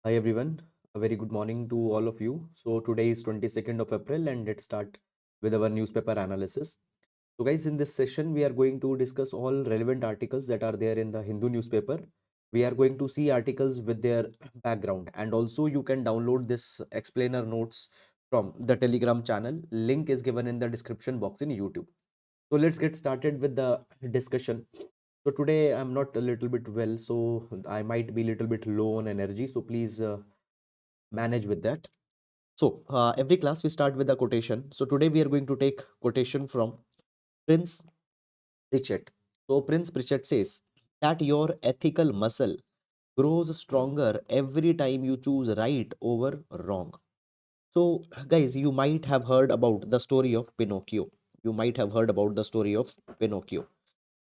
Hi everyone, a very good morning to all of you. So today is 22nd of April and let's start with our newspaper analysis. So guys, in this session we are going to discuss all relevant articles that are there in the Hindu newspaper. We are going to see articles with their background, and also you can download this explainer notes from the Telegram channel. Link is given in the description box in YouTube. So let's get started with the discussion. So today I'm not a little bit well, so I might be a little bit low on energy. So please manage with that. So every class we start with a quotation. So today we are going to take quotation from Prince Pritchett. So Prince Pritchett says that your ethical muscle grows stronger every time you choose right over wrong. So guys, you might have heard about the story of Pinocchio. You might have heard about the story of Pinocchio.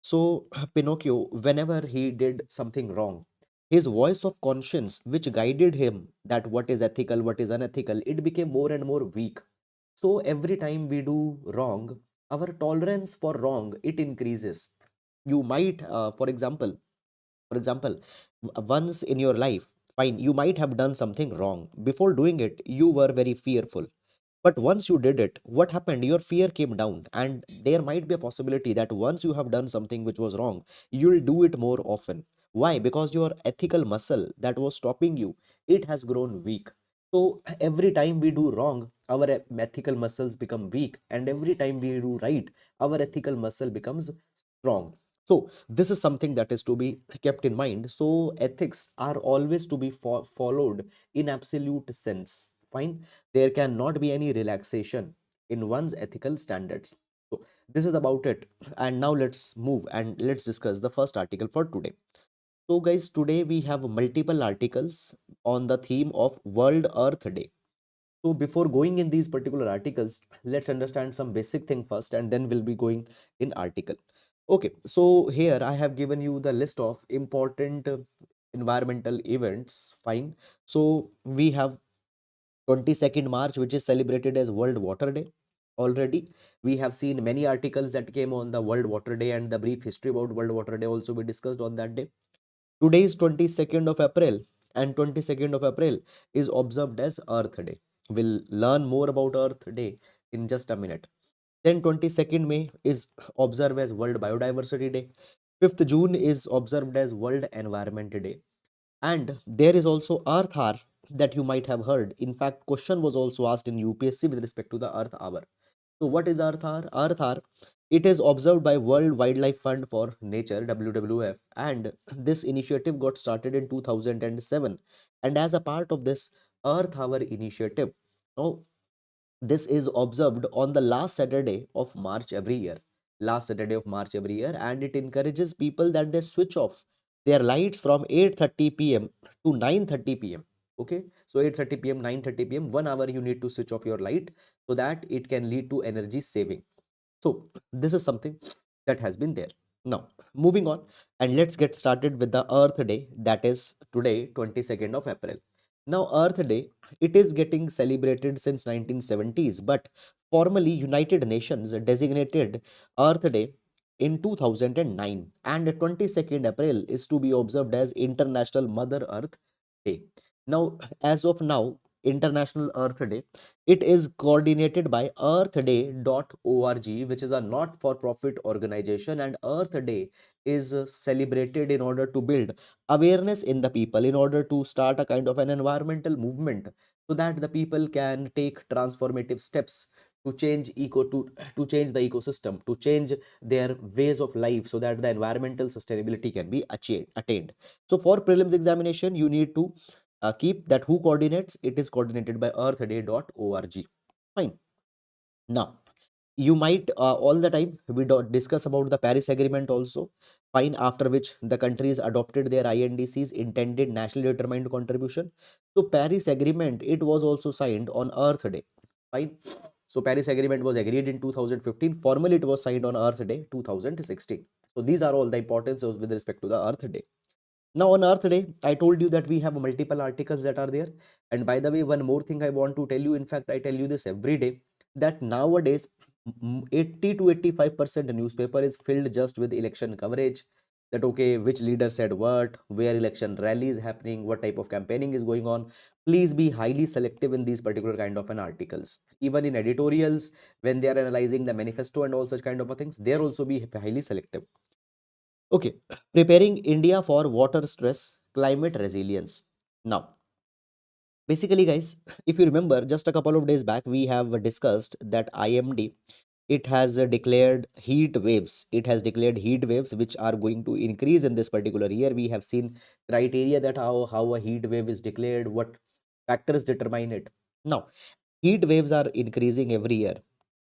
So, Pinocchio, whenever he did something wrong, his voice of conscience, which guided him that what is ethical, what is unethical, it became more and more weak. So, every time we do wrong, our tolerance for wrong, it increases. You might, for example, once in your life, fine, you might have done something wrong. Before doing it, you were very fearful, but once you did it, what happened? Your fear came down, and there might be a possibility that once you have done something which was wrong, you'll do it more often. Why? Because your ethical muscle that was stopping you, it has grown weak. So every time we do wrong, our ethical muscles become weak, and every time we do right, our ethical muscle becomes strong. So this is something that is to be kept in mind. So ethics are always to be followed in absolute sense. Fine, there cannot be any relaxation in one's ethical standards. So this is about it. And now let's move and let's discuss the first article for today. So guys, today we have multiple articles on the theme of World Earth Day. So before going in these particular articles, let's understand some basic thing first, and then we'll be going in article. Okay, so here I have given you the list of important environmental events. Fine. So we have 22nd March, which is celebrated as World Water Day. Already, we have seen many articles that came on the World Water Day, and the brief history about World Water Day also we discussed on that day. Today is 22nd of April, and 22nd of April is observed as Earth Day. We'll learn more about Earth Day in just a minute. Then 22nd May is observed as World Biodiversity Day. 5th June is observed as World Environment Day. And there is also Earth Hour that you might have heard. In fact, question was also asked in UPSC with respect to the Earth Hour. So what is Earth Hour? Earth Hour, it is observed by World Wildlife Fund for Nature, WWF, and this initiative got started in 2007. And as a part of this Earth Hour initiative, now this is observed on the last Saturday of March every year. Last Saturday of March every year, and it encourages people that they switch off their lights from 8:30 p.m. to 9:30 p.m. Okay, so 8:30 p.m., 9:30 p.m., 1 hour you need to switch off your light so that it can lead to energy saving. So this is something that has been there. Now, moving on, and let's get started with the Earth Day, that is today, 22nd of April. Now, Earth Day, it is getting celebrated since 1970s, but formally United Nations designated Earth Day in 2009, and 22nd April is to be observed as International Mother Earth Day. Now, as of now, International Earth Day, it is coordinated by earthday.org, which is a not for profit organization, and Earth Day is celebrated in order to build awareness in the people, in order to start a kind of an environmental movement so that the people can take transformative steps to change to change the ecosystem, to change their ways of life so that the environmental sustainability can be attained. So for prelims examination, you need to keep that who coordinates. It is coordinated by earthday.org. Fine. Now, you might all the time we don't discuss about the Paris Agreement also. Fine. After which the countries adopted their INDCs, intended nationally determined contribution. So Paris Agreement, it was also signed on Earth Day. Fine. So Paris Agreement was agreed in 2015. Formally, it was signed on Earth Day 2016. So these are all the importances with respect to the Earth Day. Now on Earth Day, I told you that we have multiple articles that are there. And by the way, one more thing I want to tell you, in fact, I tell you this every day, that nowadays 80 to 85% newspaper is filled just with election coverage. that okay, which leader said what, where election rally is happening, what type of campaigning is going on. Please be highly selective in these particular kind of an articles. Even in editorials, when they are analyzing the manifesto and all such kind of a things, there also be highly selective. Okay, preparing India for water stress, climate resilience. Now, basically guys, if you remember, just a couple of days back we have discussed that IMD, it has declared heat waves. It has declared heat waves which are going to increase in this particular year. We have seen criteria that how a heat wave is declared, what factors determine it. Now, heat waves are increasing every year.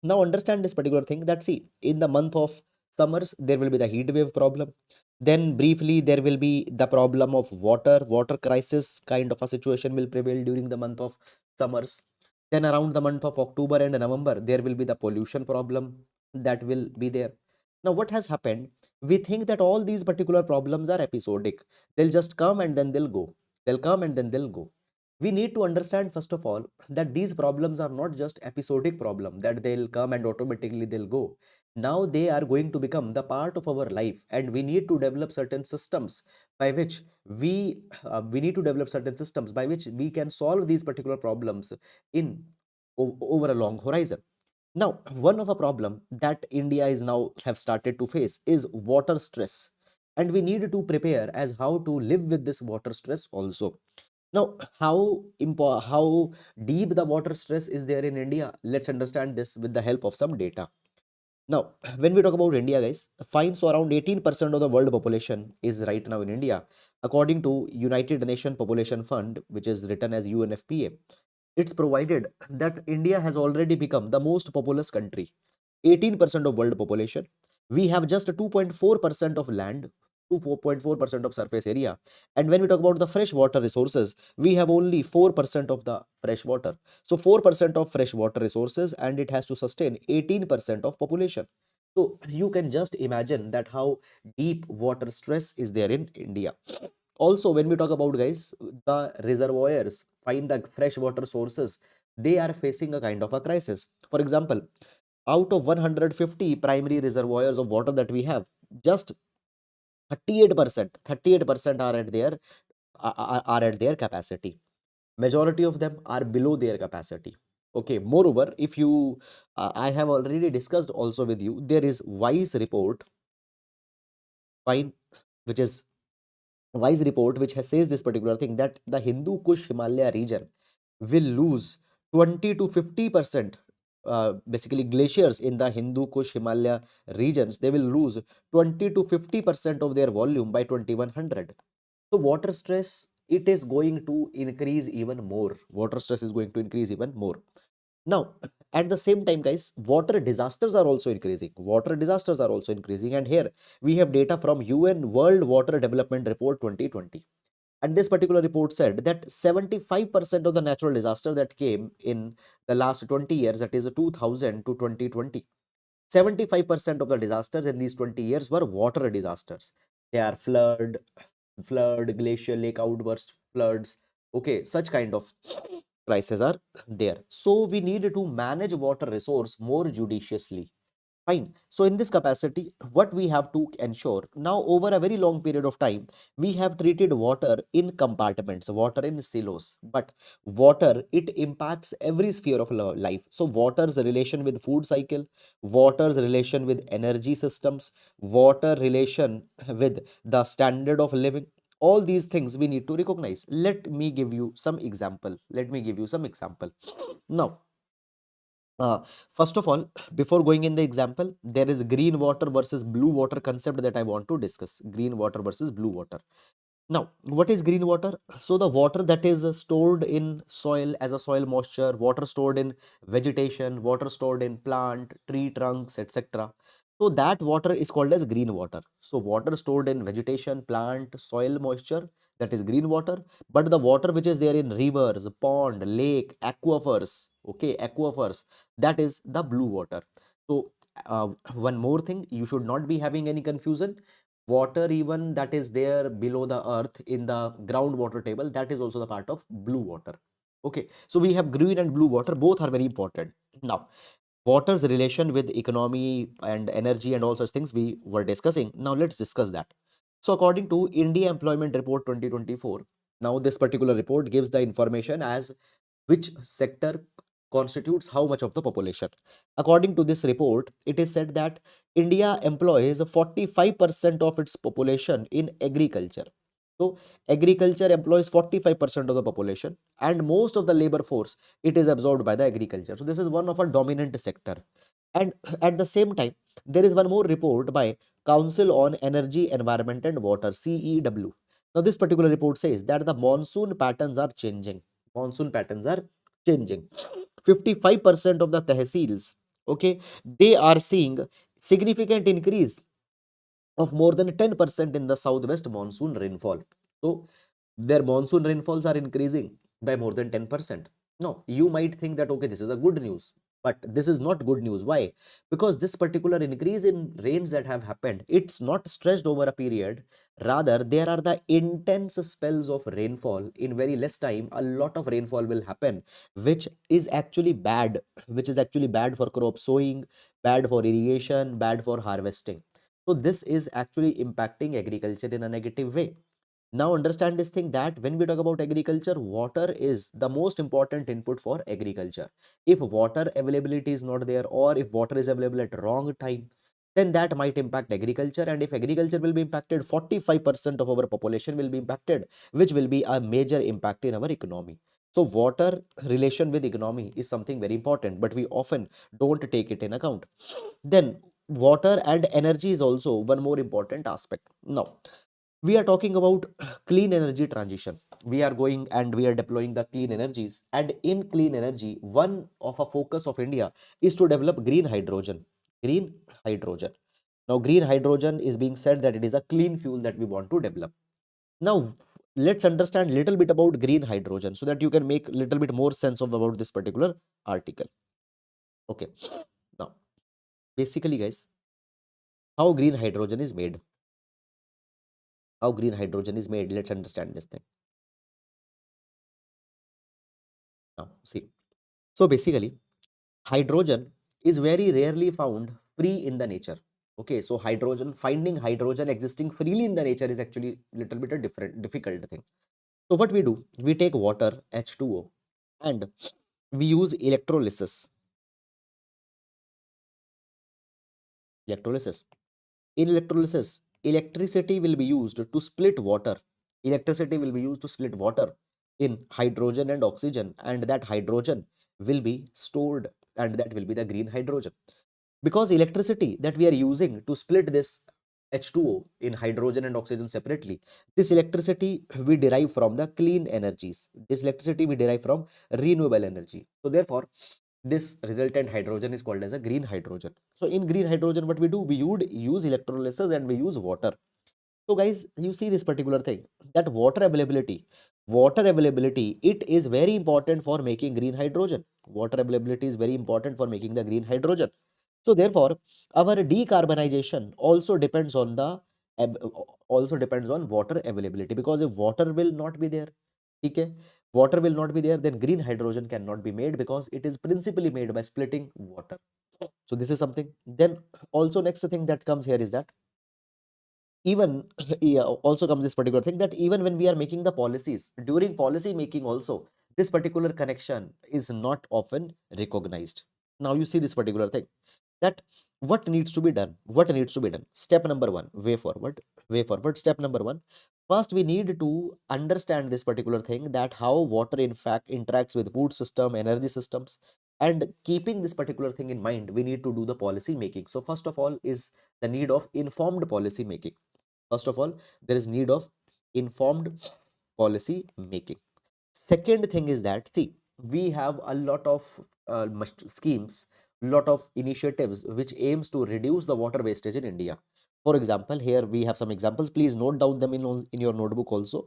Now understand this particular thing, that see, in the month of summers there will be the heat wave problem. Then briefly there will be the problem of water crisis kind of a situation will prevail during the month of summers. Then around the month of October and November there will be the pollution problem that will be there. Now what has happened? We think that all these particular problems are episodic. They'll just come and then they'll go. They'll come and then they'll go. We need to understand first of all that these problems are not just episodic problem that they'll come and automatically they'll go. Now they are going to become the part of our life, and we need to develop certain systems by which we need to develop certain systems by which we can solve these particular problems in over a long horizon. Now, one of a problem that India is now have started to face is water stress, and we need to prepare as how to live with this water stress also. Now, how deep the water stress is there in India? Let's understand this with the help of some data. Now, when we talk about India, guys, fine, so around 18% of the world population is right now in India, according to United Nations Population Fund, which is written as UNFPA. It's provided that India has already become the most populous country. 18% of world population. We have just 2.4% of land, 2.4% of surface area. And when we talk about the fresh water resources, we have only 4% of the fresh water. So 4% of fresh water resources, and it has to sustain 18% of population. So you can just imagine that how deep water stress is there in India. Also, when we talk about guys, the reservoirs, find the fresh water sources, they are facing a kind of a crisis. For example, out of 150 primary reservoirs of water that we have, just 38% are at their are at their capacity. Majority of them are below their capacity. Okay, moreover, if you I have already discussed also with you, there is wise report, fine, which is wise report which has says this particular thing, that the Hindu Kush Himalaya region will lose 20 to 50%. Basically, glaciers in the Hindu Kush Himalaya regions, they will lose 20 to 50% of their volume by 2100. So water stress, it is going to increase even more. Water stress is going to increase even more. Now, at the same time, guys, water disasters are also increasing. Water disasters are also increasing. And here we have data from UN World Water Development Report 2020. And this particular report said that 75% of the natural disaster that came in the last 20 years, that is 2000 to 2020, 75% of the disasters in these 20 years were water disasters. They are flood, glacial lake outburst, floods. Okay, such kind of crises are there. So we need to manage water resource more judiciously. Fine. So in this capacity, what we have to ensure now, over a very long period of time, we have treated water in compartments, water in silos, but water, it impacts every sphere of life. So water's relation with food cycle, water's relation with energy systems, water relation with the standard of living, all these things we need to recognize. Let me give you some example. Let me give you some example. Now, uh, first of all, before going in the example, there is green water versus blue water concept that I want to discuss. Green water versus blue water. Now, what is green water? So the water that is stored in soil as a soil moisture, water stored in vegetation, water stored in plant, tree trunks, etc. So that water is called as green water. So water stored in vegetation, plant, soil moisture, that is green water. But the water which is there in rivers, pond, lake, aquifers, okay, aquifers, that is the blue water. So one more thing, you should not be having any confusion. Water even that is there below the earth in the groundwater table, that is also the part of blue water. Okay, so we have green and blue water, both are very important. Now, water's relation with economy and energy and all such things we were discussing. Now let's discuss that. So according to India Employment Report 2024, now this particular report gives the information as which sector constitutes how much of the population. According to this report, it is said that India employs 45% of its population in agriculture. So agriculture employs 45% of the population, and most of the labor force, it is absorbed by the agriculture. So this is one of a dominant sector. And at the same time, there is one more report by Council on Energy, Environment and Water, CEW. Now, this particular report says that the monsoon patterns are changing. Monsoon patterns are changing. 55% of the tehsils, okay, they are seeing significant increase of more than 10% in the southwest monsoon rainfall. So, their monsoon rainfalls are increasing by more than 10%. Now, you might think that, okay, this is a good news, but this is not good news. Why? Because this particular increase in rains that have happened, it's not stretched over a period. Rather, there are the intense spells of rainfall in very less time. A lot of rainfall will happen, which is actually bad, which is actually bad for crop sowing, bad for irrigation, bad for harvesting. So this is actually impacting agriculture in a negative way. Now understand this thing that when we talk about agriculture, water is the most important input for agriculture. If water availability is not there, or if water is available at wrong time, then that might impact agriculture. And if agriculture will be impacted, 45% of our population will be impacted, which will be a major impact in our economy. So water relation with economy is something very important, but we often don't take it in account. Then water and energy is also one more important aspect. Now, we are talking about clean energy transition. We are going and we are deploying the clean energies. And in clean energy, one of a focus of India is to develop green hydrogen. Green hydrogen. Now, green hydrogen is being said that it is a clean fuel that we want to develop. Now, let's understand a little bit about green hydrogen so that you can make a little bit more sense of about this particular article. Okay. Now, basically, guys, how green hydrogen is made. How green hydrogen is made. Let's understand this thing. Now, see. So basically, hydrogen is very rarely found free in the nature. Okay, so finding hydrogen existing freely in the nature is actually little bit a difficult thing. So what we do, we take water, H2O, and we use electrolysis. Electrolysis. In electrolysis, electricity will be used to split water. Electricity will be used to split water in hydrogen and oxygen, and that hydrogen will be stored, and that will be the green hydrogen. Because electricity that we are using to split this H2O in hydrogen and oxygen separately, this electricity we derive from the clean energies. This electricity we derive from renewable energy. So therefore, this resultant hydrogen is called as a green hydrogen. So in green hydrogen, what we do, we would use electrolysis and we use water. So guys, you see this particular thing, that water availability, it is very important for making green hydrogen. Water availability is very important for making the green hydrogen. So therefore, our decarbonization also depends on water availability, because if water will not be there, okay, water will not be there, then green hydrogen cannot be made, because it is principally made by splitting water. So this is something. Then also next thing that comes here is that even yeah, also comes this particular thing that even when we are making the policies, during policy making also, this particular connection is not often recognized. Now you see this particular thing, that what needs to be done. Step number one, way forward. Step number one, first we need to understand this particular thing, that how water in fact interacts with food system, energy systems. And keeping this particular thing in mind, we need to do the policy making. So first of all is the need of informed policy making. First of all, there is need of informed policy making. Second thing is that, see, we have a lot of schemes, lot of initiatives which aims to reduce the water wastage in India. For example, here we have some examples. Please note down them in your notebook also.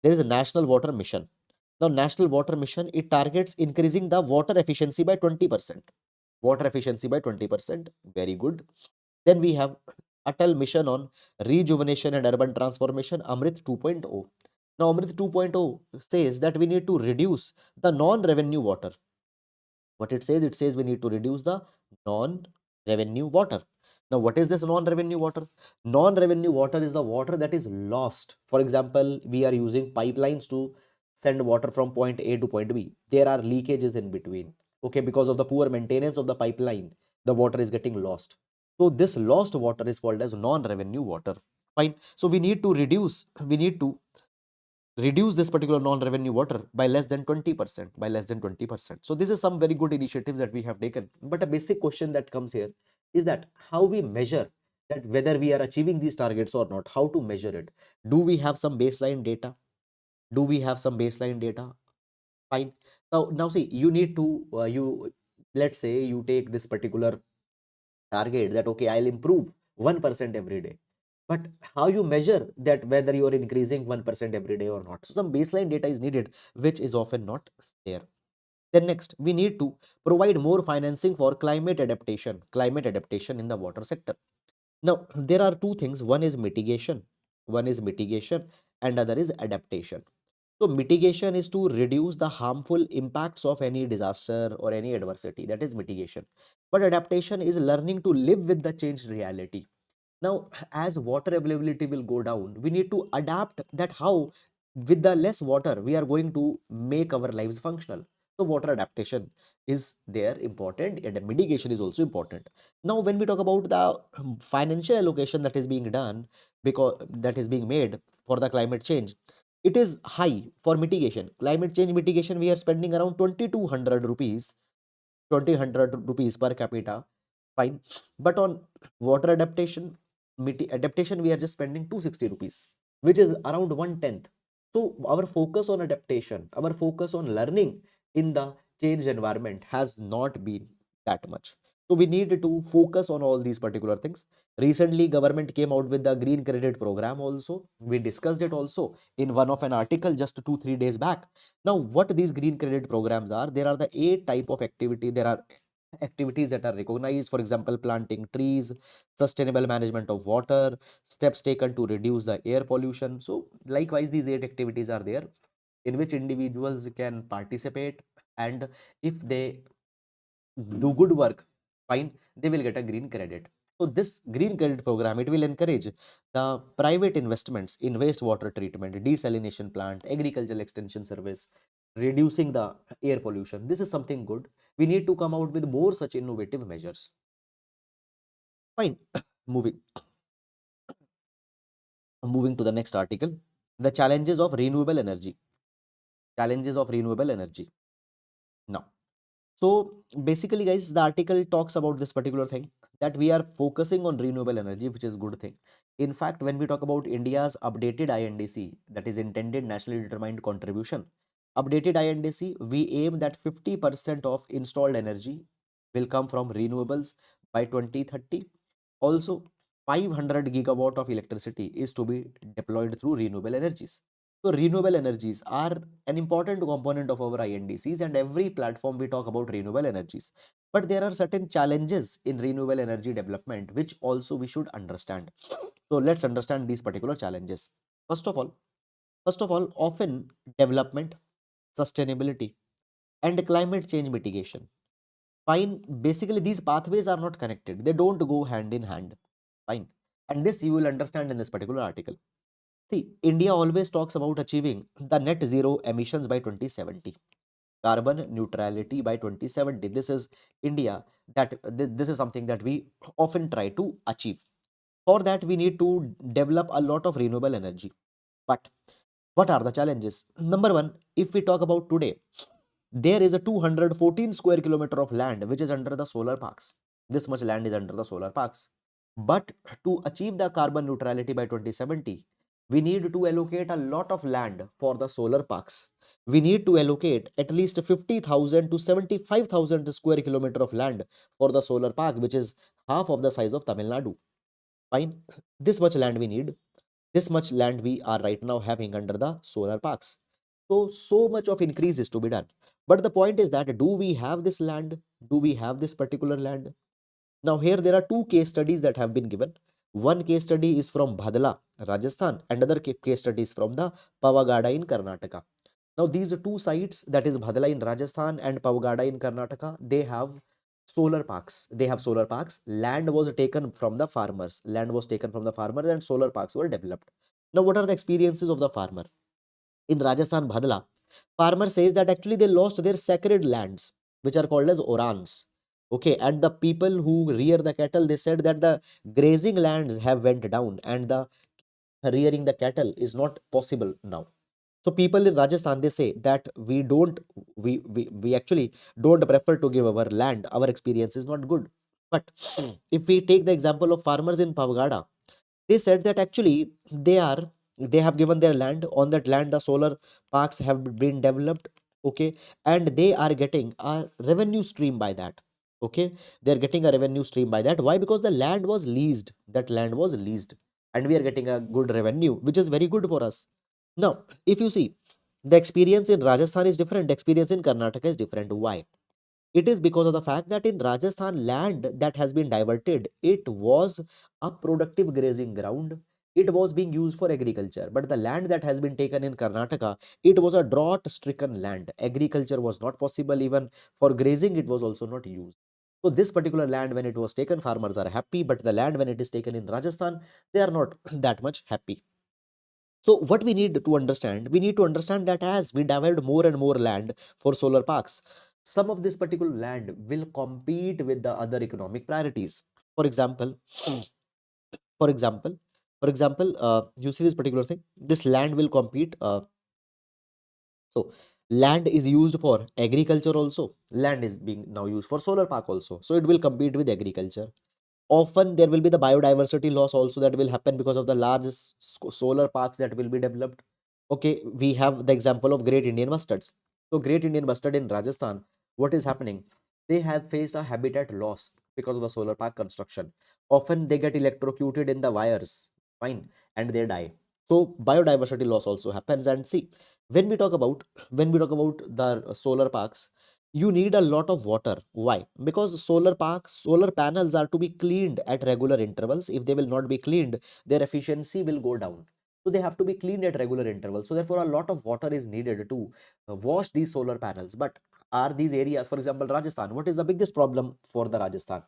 There is a National Water Mission. Now, National Water Mission, it targets increasing the water efficiency by 20%. Water efficiency by 20%. Very good. Then we have Atal Mission on Rejuvenation and Urban Transformation, Amrit 2.0. Now, Amrit 2.0 says that we need to reduce the non-revenue water. What it says we need to reduce the non-revenue water. Now, what is this non-revenue water? Non-revenue water is the water that is lost. For example, we are using pipelines to send water from point A to point B. There are leakages in between. Okay, because of the poor maintenance of the pipeline, the water is getting lost. So this lost water is called as non-revenue water. Fine. So we need to reduce this particular non-revenue water by less than 20%, by less than 20%. So this is some very good initiatives that we have taken. But a basic question that comes here is that how we measure that whether we are achieving these targets or not, how to measure it. Do we have some baseline data? Do we have some baseline data? Fine. Now see, you need to, let's say you take this particular target that, okay, I'll improve 1% every day. But how you measure that whether you are increasing 1% every day or not? So some baseline data is needed, which is often not there. Then next, we need to provide more financing for climate adaptation in the water sector. Now, there are two things. One is mitigation and other is adaptation. So mitigation is to reduce the harmful impacts of any disaster or any adversity. That is mitigation. But adaptation is learning to live with the changed reality. Now, as water availability will go down, we need to adapt that how with the less water we are going to make our lives functional. So water adaptation is there important and mitigation is also important. Now, when we talk about the financial allocation that is being done, because that is being made for the climate change, it is high for mitigation. Climate change mitigation, we are spending around 2200 rupees, 2000 rupees per capita. Fine. But on water adaptation, we are just spending 260 rupees, which is around one tenth. So our focus on adaptation, our focus on learning in the changed environment has not been that much. So we need to focus on all these particular things. Recently, government came out with the green credit program also. We discussed it also in one of an article just 2-3 days back. Now, what these green credit programs are, there are the 8 type of activity. There are activities that are recognized, for example, planting trees, sustainable management of water, steps taken to reduce the air pollution. So likewise, these 8 activities are there in which individuals can participate, and if they do good work, fine, they will get a green credit. So this green credit program, it will encourage the private investments in wastewater treatment, desalination plant, agricultural extension service, reducing the air pollution. This is something good. We need to come out with more such innovative measures. Fine. moving moving to the next article, the challenges of renewable energy. Challenges of renewable energy. Now, so basically, guys, the article talks about this particular thing, that we are focusing on renewable energy, which is good thing. In fact, when we talk about India's updated INDC, that is intended nationally determined contribution, updated INDC, we aim that 50% of installed energy will come from renewables by 2030. Also, 500 gigawatt of electricity is to be deployed through renewable energies. So renewable energies are an important component of our INDCs, and every platform we talk about renewable energies. But there are certain challenges in renewable energy development, which also we should understand. So let's understand these particular challenges. First of all, often development, sustainability, and climate change mitigation. Fine, basically these pathways are not connected. They don't go hand in hand. Fine. And this you will understand in this particular article. See, India always talks about achieving the net zero emissions by 2070, carbon neutrality by 2070. This is India, this is something that we often try to achieve. For that, we need to develop a lot of renewable energy. But what are the challenges? Number one, if we talk about today, there is a 214 square kilometer of land which is under the solar parks. This much land is under the solar parks. But to achieve the carbon neutrality by 2070, we need to allocate a lot of land for the solar parks. We need to allocate at least 50,000 to 75,000 square kilometer of land for the solar park, which is half of the size of Tamil Nadu. Fine. This much land we need. This much land we are right now having under the solar parks. So much of increase is to be done. But the point is that, do we have this land? Do we have this particular land? Now, here there are two case studies that have been given. One case study is from Bhadla, Rajasthan, and other case study is from the Pavagada in Karnataka. Now, these two sites, that is Bhadla in Rajasthan and Pavagada in Karnataka, they have solar parks. They have solar parks. Land was taken from the farmers. Land was taken from the farmers and solar parks were developed. Now, what are the experiences of the farmer? In Rajasthan, Bhadla, farmer says that actually they lost their sacred lands, which are called as orans. Okay, and the people who rear the cattle, they said that the grazing lands have went down and the rearing the cattle is not possible now. So people in Rajasthan, they say that we actually don't prefer to give our land. Our experience is not good. But if we take the example of farmers in Pavgada, they said that actually they have given their land. On that land the solar parks have been developed. Okay, and they are getting a revenue stream by that. Okay, they're getting a revenue stream by that. Why? Because the land was leased. That land was leased, and we are getting a good revenue, which is very good for us. Now if you see, the experience in Rajasthan is different, experience in Karnataka is different. Why? It is because of the fact that in Rajasthan, land that has been diverted, it was a productive grazing ground. It was being used for agriculture. But the land that has been taken in Karnataka, it was a drought-stricken land. Agriculture was not possible. Even for grazing, it was also not used. So this particular land, when it was taken, farmers are happy. But the land, when it is taken in Rajasthan, they are not that much happy. So what we need to understand, we need to understand that as we divide more and more land for solar parks, some of this particular land will compete with the other economic priorities. For example, for example, you see this particular thing, this land will compete. So land is used for agriculture also. Land is being now used for solar park also. So it will compete with agriculture. Often there will be the biodiversity loss also that will happen because of the large solar parks that will be developed. Okay, we have the example of great Indian mustards. So great Indian mustard in Rajasthan, what is happening? They have faced a habitat loss because of the solar park construction. Often they get electrocuted in the wires, fine, and they die. So biodiversity loss also happens. And see, when we talk about the solar parks, you need a lot of water. Why? Because solar panels are to be cleaned at regular intervals. If they will not be cleaned, their efficiency will go down. So they have to be cleaned at regular intervals. So therefore, a lot of water is needed to wash these solar panels. But are these areas, for example, Rajasthan, what is the biggest problem for the Rajasthan?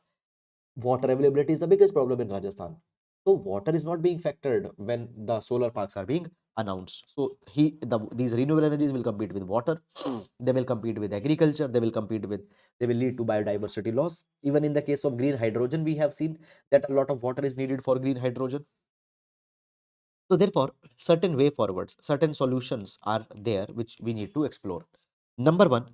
Water availability is the biggest problem in Rajasthan. So water is not being factored when the solar parks are being announced. So these renewable energies will compete with water. They will compete with agriculture. They will lead to biodiversity loss. Even in the case of green hydrogen, we have seen that a lot of water is needed for green hydrogen. So therefore, certain way forwards, certain solutions are there which we need to explore. Number one,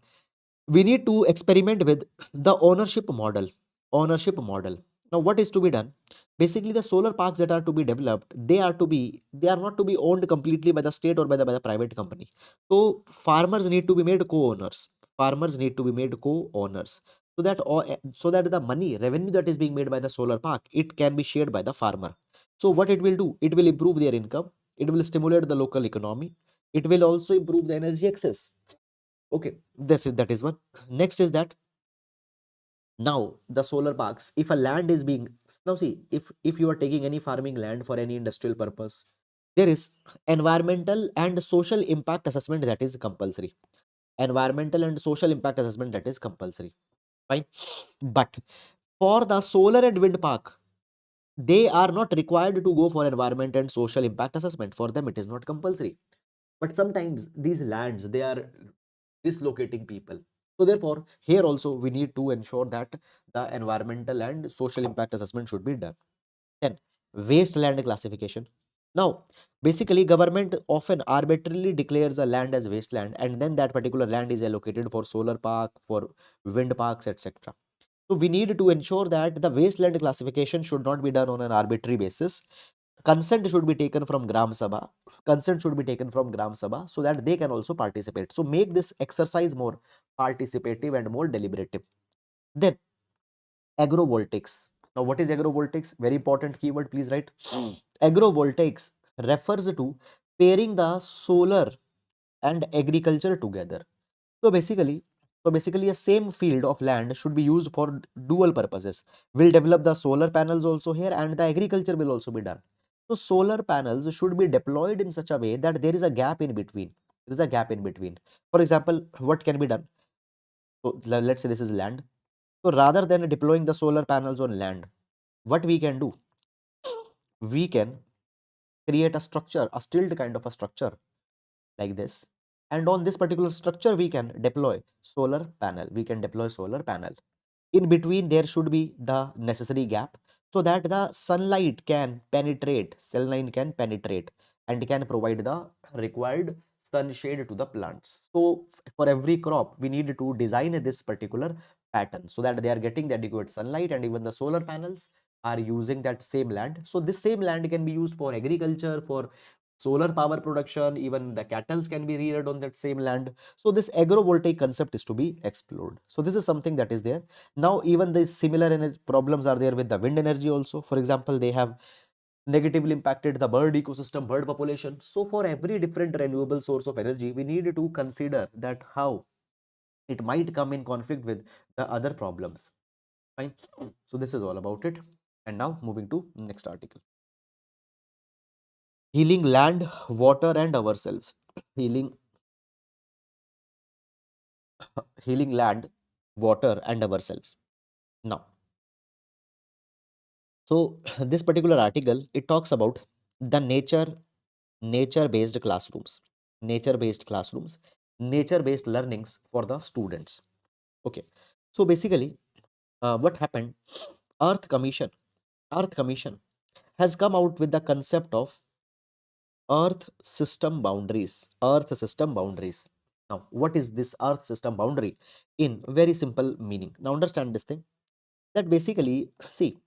we need to experiment with the ownership model. Ownership model. Now, what is to be done? Basically, the solar parks that are to be developed, they are not to be owned completely by the state or by the private company. So farmers need to be made co-owners. Farmers need to be made co-owners. So that the money revenue that is being made by the solar park, it can be shared by the farmer. So what it will do? It will improve their income. It will stimulate the local economy. It will also improve the energy access. Okay, that is one. Next is that now the solar parks, if a land is being, now see, if you are taking any farming land for any industrial purpose, there is environmental and social impact assessment that is compulsory. Environmental and social impact assessment that is compulsory. Fine. But for the solar and wind park, they are not required to go for environment and social impact assessment. For them, it is not compulsory. But sometimes these lands, they are dislocating people. So therefore, here also we need to ensure that the environmental and social impact assessment should be done. Then, waste land classification. Now, basically, government often arbitrarily declares a land as wasteland, and then that particular land is allocated for solar park, for wind parks, etc. So we need to ensure that the wasteland classification should not be done on an arbitrary basis. Consent should be taken from Gram Sabha. Consent should be taken from Gram Sabha so that they can also participate. So make this exercise more participative and more deliberative. Then agrovoltaics. Now, what is agrovoltaics? Very important keyword, please write. Agrovoltaics refers to pairing the solar and agriculture together. So basically, a same field of land should be used for dual purposes. We'll develop the solar panels also here and the agriculture will also be done. So solar panels should be deployed in such a way that there is a gap in between. There is a gap in between. For example, what can be done? So let's say this is land. So rather than deploying the solar panels on land, what we can do, we can create a structure, a stilled kind of a structure like this. And on this particular structure, we can deploy solar panel. We can deploy solar panel. In between, there should be the necessary gap so that the sunlight can penetrate and can provide the required sunshade to the plants. So for every crop, we need to design this particular pattern so that they are getting the adequate sunlight, and even the solar panels are using that same land. So this same land can be used for agriculture, for solar power production, even the cattle can be reared on that same land. So this agrovoltaic concept is to be explored. So this is something that is there. Now even the similar energy problems are there with the wind energy also. For example, they have negatively impacted the bird ecosystem, bird population. So for every different renewable source of energy, we need to consider that how it might come in conflict with the other problems. Fine. So this is all about it. And now moving to next article. Healing land, water and ourselves. Healing healing land, water and ourselves. Now, so this particular article, it talks about the nature-based classrooms, nature-based classrooms, nature-based learnings for the students. Okay. So basically, what happened? Earth Commission, Earth Commission has come out with the concept of Earth system boundaries. Earth system boundaries. Now, what is this Earth system boundary? In very simple meaning. Now, understand this thing, that basically, see,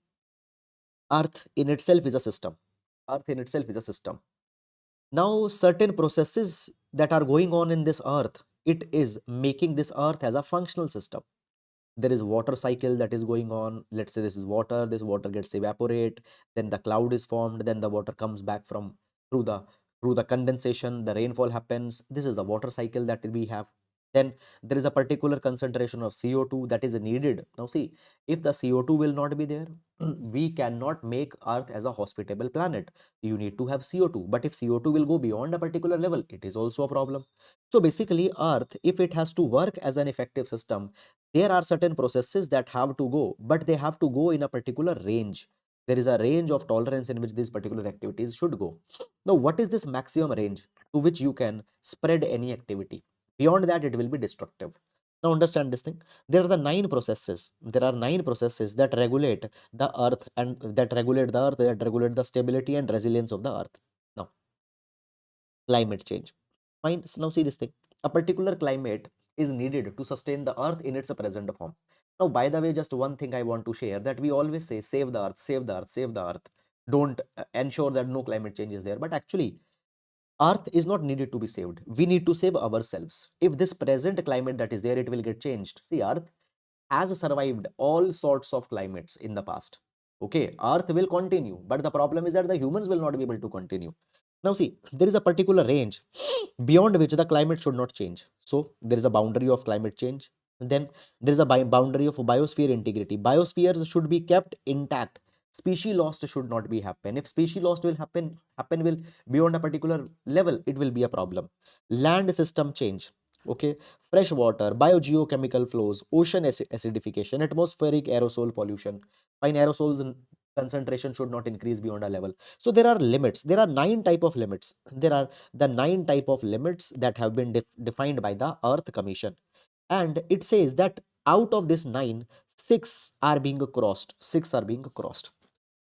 Earth in itself is a system. Earth in itself is a system. Now, certain processes that are going on in this Earth, it is making this Earth as a functional system. There is water cycle that is going on. Let's say this is water. This water gets evaporate, then the cloud is formed, then the water comes back from through the through the condensation, the rainfall happens. This is the water cycle that we have. Then there is a particular concentration of CO2 that is needed. Now see, if the CO2 will not be there, we cannot make Earth as a hospitable planet. You need to have CO2, but if CO2 will go beyond a particular level, it is also a problem. So basically, Earth, if it has to work as an effective system, there are certain processes that have to go, but they have to go in a particular range. There is a range of tolerance in which these particular activities should go. Now, what is this maximum range to which you can spread any activity? Beyond that, it will be destructive. Now, understand this thing. There are the nine processes. There are nine processes that regulate the earth and that regulate the earth, that regulate the stability and resilience of the earth. Now, climate change. Fine. So now see this thing. A particular climate is needed to sustain the earth in its present form. Now, by the way, just one thing I want to share, that we always say save the earth, save the earth, save the earth. Don't ensure that no climate change is there. But actually, earth is not needed to be saved. We need to save ourselves. If this present climate that is there, it will get changed. See, earth has survived all sorts of climates in the past. Okay, earth will continue, but the problem is that the humans will not be able to continue. Now see, there is a particular range beyond which the climate should not change. So there is a boundary of climate change. Then there is a boundary of biosphere integrity. Biospheres should be kept intact. Species lost should not be happen. If species lost will happen will beyond a particular level, it will be a problem. Land system change. Okay, fresh water, biogeochemical flows, ocean acidification, atmospheric aerosol pollution. Fine, aerosols concentration should not increase beyond a level. So there are limits. There are nine type of limits. There are the nine type of limits that have been defined by the Earth Commission. And it says that out of this nine, six are being crossed. Six are being crossed.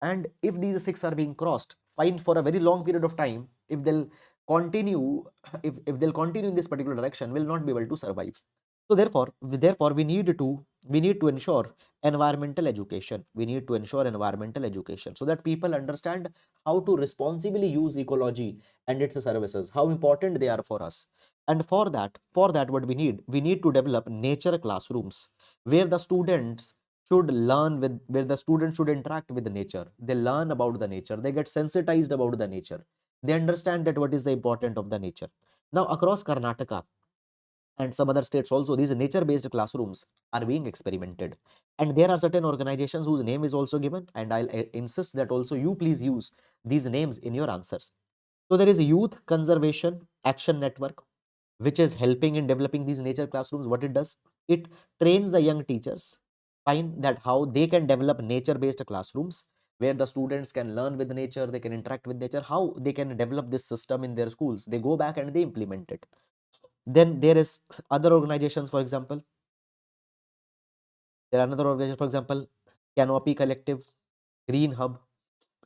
And if these six are being crossed, fine, for a very long period of time, if they'll continue, if they'll continue in this particular direction, will not be able to survive. So therefore we need to ensure environmental education. We need to ensure environmental education so that people understand how to responsibly use ecology and its services, how important they are for us. And for that what we need to develop nature classrooms where the students should learn with, where the students should interact with the nature. They learn about the nature, they get sensitized about the nature, they understand that what is the important of the nature. Now across Karnataka and some other states also, these nature based classrooms are being experimented, and there are certain organizations whose name is also given, and I'll insist that also you please use these names in your answers. So there is a Youth Conservation Action Network, which is helping in developing these nature classrooms. What it does, it trains the young teachers. Fine, that how they can develop nature-based classrooms where the students can learn with nature, they can interact with nature, how they can develop this system in their schools. They go back and they implement it. Then there is other organizations, for example, there are another organization, for example, Canopy Collective, Green Hub.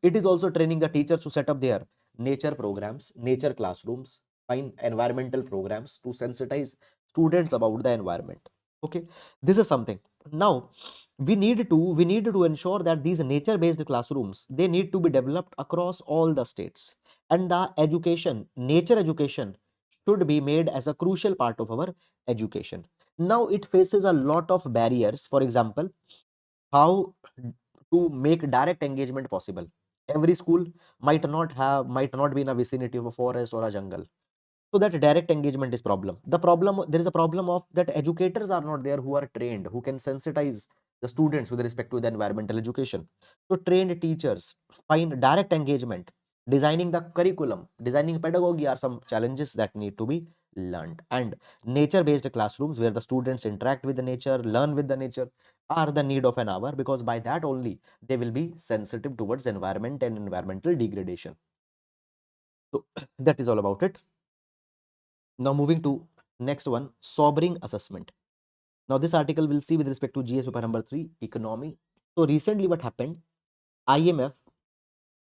It is also training the teachers to set up their nature programs, nature classrooms, find environmental programs to sensitize students about the environment. Okay, this is something. Now we need to ensure that these nature-based classrooms, they need to be developed across all the states, and the education, nature education, should be made as a crucial part of our education. Now it faces a lot of barriers. For example, how to make direct engagement possible. Every school might not be in a vicinity of a forest or a jungle, so that direct engagement is problem. There is a problem of that educators are not there who are trained, who can sensitize the students with respect to the environmental education. So trained teachers, find direct engagement, designing the curriculum, designing pedagogy are some challenges that need to be learned. And nature based classrooms where the students interact with the nature, learn with the nature, are the need of an hour, because by that only they will be sensitive towards environment and environmental degradation. So that is all about it. Now moving to next one, sobering assessment. Now this article will see with respect to GS paper number 3, economy. So recently what happened, IMF,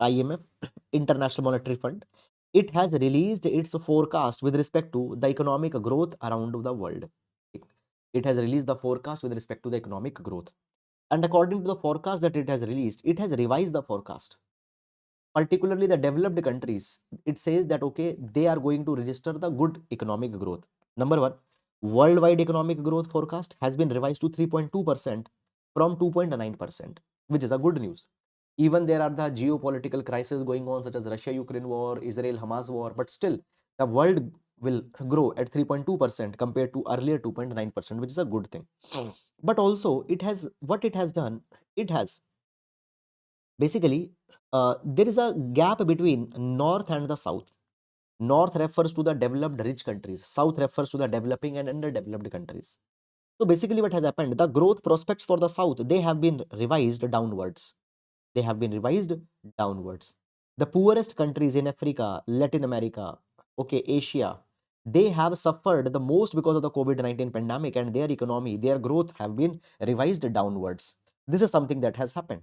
IMF, International Monetary Fund, it has released its forecast with respect to the economic growth around the world. It has released the forecast with respect to the economic growth. And according to the forecast that it has released, it has revised the forecast. Particularly the developed countries, it says that okay, they are going to register the good economic growth. Number one, worldwide economic growth forecast has been revised to 3.2% from 2.9%, which is a good news. Even there are the geopolitical crises going on, such as Russia Ukraine war, Israel Hamas war, but still the world will grow at 3.2% compared to earlier 2.9%, which is a good thing. But also it has, what it has done, it has basically, there is a gap between north and the south. North refers to the developed rich countries, south refers to the developing and underdeveloped countries. So basically what has happened, the growth prospects for the south, they have been revised downwards. They have been revised downwards. The poorest countries in Africa, Latin America, okay, Asia, they have suffered the most because of the COVID-19 pandemic, and their economy, their growth have been revised downwards. This is something that has happened.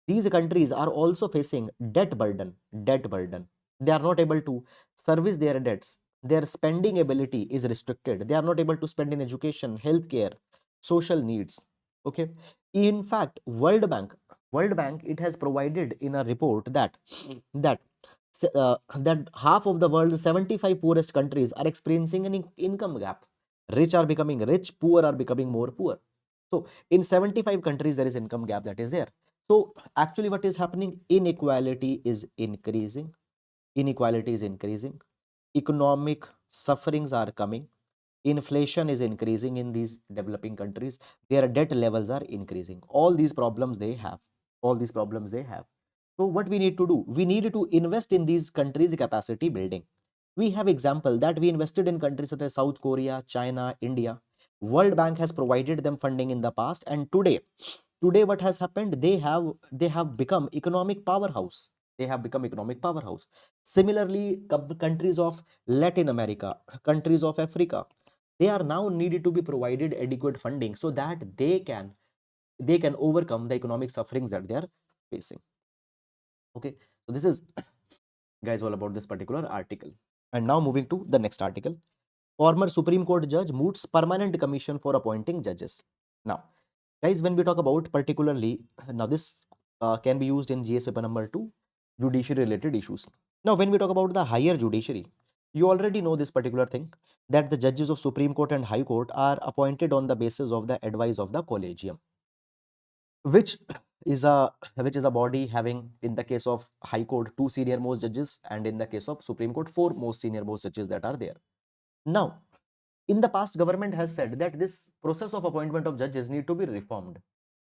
These countries are also facing debt burden. They are not able to service their debts. Their spending ability is restricted. They are not able to spend in education, healthcare, social needs. Okay, in fact, world bank, it has provided in a report that that half of the world's 75 poorest countries are experiencing an income gap. Rich are becoming rich, poor are becoming more poor. So in 75 countries there is income gap that is there. So actually what is happening, inequality is increasing. Inequality is increasing. Economic sufferings are coming. Inflation is increasing in these developing countries. Their debt levels are increasing. All these problems they have. All these problems they have. So what we need to do? We need to invest in these countries' capacity building. We have example that we invested in countries such as South Korea, China, India. World Bank has provided them funding in the past, and today what has happened, they have become economic powerhouse. They have become economic powerhouse. Similarly, countries of Latin America, countries of Africa, they are now needed to be provided adequate funding so that they can overcome the economic sufferings that they are facing. Okay, so this is, guys, all about this particular article. And now moving to the next article. Former Supreme Court judge moots permanent commission for appointing judges. Now, guys, when we talk about particularly, now this can be used in GS paper number 2, judiciary related issues. Now, when we talk about the higher judiciary, you already know this particular thing, that the judges of Supreme Court and High Court are appointed on the basis of the advice of the collegium, which is a body having, in the case of High Court, 2 senior most judges, and in the case of Supreme Court, 4 most senior most judges that are there. Now, in the past, government has said that this process of appointment of judges need to be reformed.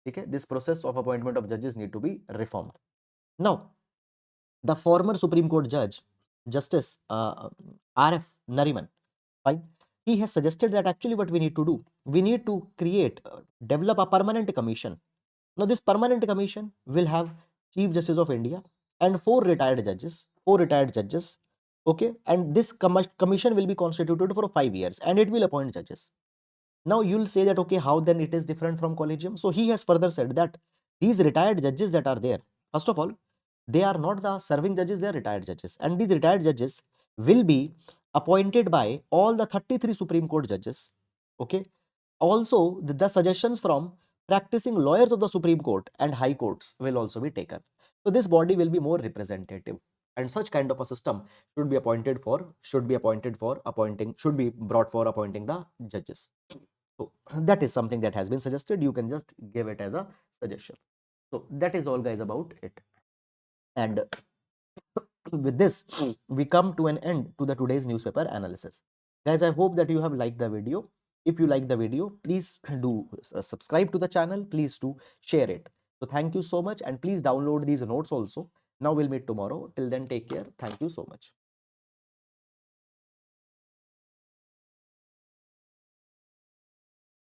Okay, this process of appointment of judges need to be reformed. Now, the former Supreme Court judge, Justice RF Nariman, fine, he has suggested that actually what we need to do, we need to develop a permanent commission. Now, this permanent commission will have Chief Justice of India and four retired judges. Okay, and this commission will be constituted for 5 years, and it will appoint judges. Now, you'll say that, okay, how then it is different from collegium? So he has further said that these retired judges that are there, first of all, they are not the serving judges, they are retired judges, and these retired judges will be appointed by all the 33 Supreme Court judges. Okay, also the suggestions from practicing lawyers of the Supreme Court and high courts will also be taken. So this body will be more representative, and such kind of a system should be brought for appointing the judges. So that is something that has been suggested. You can just give it as a suggestion. So that is all, guys, about it. And with this, we come to an end to the today's newspaper analysis. Guys, I hope that you have liked the video. If you like the video, please do subscribe to the channel. Please do share it. So thank you so much, and please download these notes also. Now we'll meet tomorrow. Till then, take care. Thank you so much.